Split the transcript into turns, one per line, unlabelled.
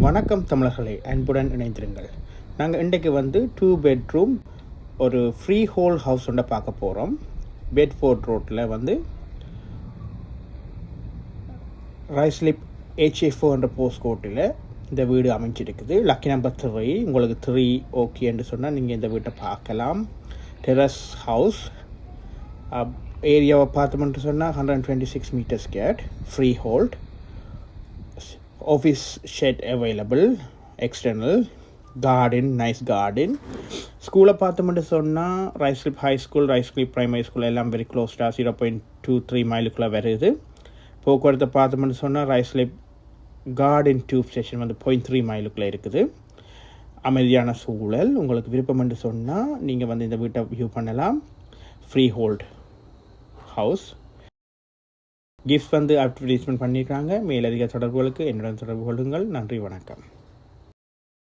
வணக்கம் தமிழர்களே, அன்புடன் இணைந்திருங்கள். நாங்கள் இன்றைக்கு 2 பெட்ரூம் ஒரு ஃப்ரீ ஹோல் ஹவுஸ் ஒன்றை பார்க்க போகிறோம். பெட்ஃபோர்ட் ரோட்டில் ரைஸ்லிப் HA4 என்ற போஸ்ட் கோட்டில் இந்த வீடு அமைஞ்சிருக்குது. Lucky number 3. உங்களுக்கு 3 ஓகே என்று சொன்னால் நீங்கள் இந்த வீட்டை பார்க்கலாம். Terrace house. ஏரியாவை பார்த்தோம்னு சொன்னால் 126 metre square, freehold. Office shed available, external garden, nice garden. School பார்த்தோம்னு சொன்னால் ரைஸ்லிப் ஹை ஸ்கூல், ரைஸ்லிப் பிரைமரி ஸ்கூல் எல்லாம் வெரி க்ளோஸ்டாக 0.23 மைலுக்குள்ளே வருது. போக்குவரத்தை பார்த்தோம்னு சொன்னால் ரைஸ்லிப் கார்டன் டியூப் ஸ்டேஷன் 0.3 மைலுக்குள்ளே இருக்குது. அமைதியான சூழல். உங்களுக்கு விருப்பம் என்று சொன்னால் நீங்கள் இந்த வீட்டை வியூ பண்ணலாம். Free hold house. Gift advertisement பண்ணியிருக்காங்க. மேலதிக தொடர்புகளுக்கு என்னுடன் தொடர்பு கொள்ளுங்கள். நன்றி, வணக்கம்.